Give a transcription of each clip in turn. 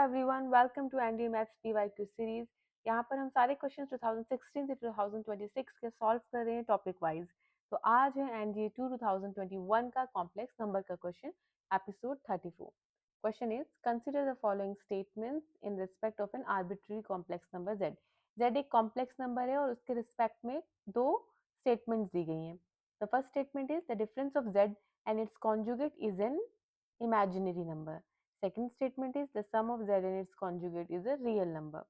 Everyone, welcome to ND maths PYQ series. यहाँ पर हम सारे क्वेश्चन 2016 से 2026 के सॉल्व कर रहे हैं टॉपिक वाइज। तो आज है एनडी 2021 का कॉम्प्लेक्स नंबर का question, episode 34। Question is consider the following statements in respect of an arbitrary complex number z। z एक कॉम्प्लेक्स नंबर है और उसके रिस्पेक्ट में दो स्टेटमेंट्स दी गई हैं। The first statement is the difference of z and it's conjugate is an imaginary number. Second statement is the sum of z and its conjugate is a real number.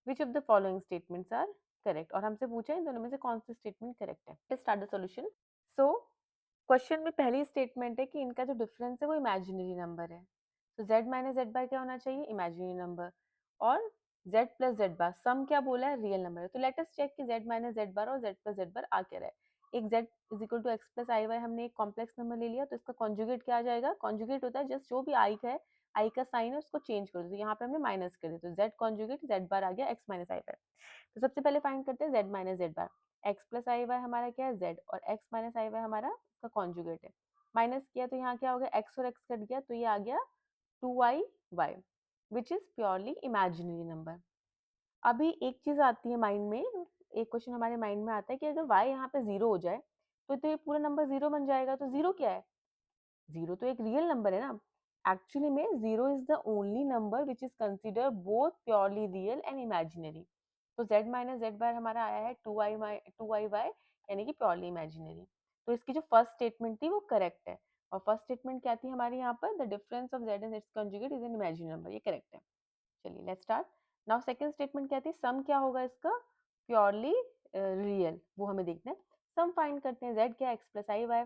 Which of the following statements are correct? और हमसे पूछा है इन दोनों में से कौन सी statement correct है। Let's start the solution. So question में पहली स्टेटमेंट है कि इनका जो डिफरेंस है वो इमेजिनरी नंबर है। तो z माइनस जेड बार क्या होना चाहिए? Imaginary number. और z plus z bar sum क्या बोला है? रियल नंबर है। तो लेट अस चेक कि z माइनस जेड बार और z प्लस जेड बार आ क्या रहा है। एक z is equal to x plus i y, हमने एक कॉम्प्लेक्स नंबर ले लिया तो इसका कॉन्जुगेट क्या आ जाएगा? कॉन्जुगेट होता है जस्ट जो भी आई का है, आई का साइन है उसको चेंज कर दो। तो यहाँ पे हमने माइनस कर दिया तो z कॉन्जुगेट z बार आ गया एक्स माइनस आई वाई। तो सबसे पहले फाइंड करते हैं z minus z bar. X plus i Y हमारा क्या है? z, और एक्स माइनस आई वाई हमारा उसका कॉन्जुगेट है। माइनस किया तो यहाँ क्या हो गया? x और x कट गया तो ये आ गया 2y which is purely imaginary number. अभी एक चीज आती है माइंड में, एक क्वेश्चन हमारे माइंड में आता है कि अगर y यहाँ पे जीरो हो जाए तो ये पूरा नंबर जीरो बन जाएगा। तो जीरो क्या है? जीरो तो एक रियल नंबर है ना। एक्चुअली में zero is the only number which is consider both purely real and imaginary. तो z माइनस जेड बार हमारा आया है 2y यानी कि प्योरली इमेजिनरी। तो इसकी जो फर्स्ट स्टेटमेंट थी वो करेक्ट है। और फर्स्ट स्टेटमेंट क्या थी हमारी यहाँ पर? The difference of z and it's conjugate is an imaginary number, ये करेक्ट है। चलिए let's start. Now second statement क्या थी? सम क्या होगा इसका? प्योरली रियल, वो हमें देखना है। सम फाइंड करते हैं। z क्या? x plus i Y,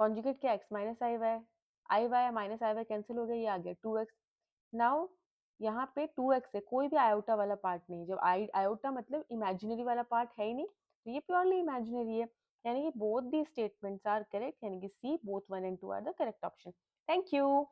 conjugate क्या? x माइनस आई वाई माइनस आई वाई कैंसिल हो गया, ये आ गया 2x। नाउ यहाँ पे 2x है, कोई भी आयोटा वाला पार्ट नहीं। जब आयोटा मतलब इमेजिनरी वाला पार्ट है ही नहीं तो ये प्योरली इमेजिनरी है। यानी कि both the statements are correct, यानी कि C both 1 and 2 are the correct option. Thank you.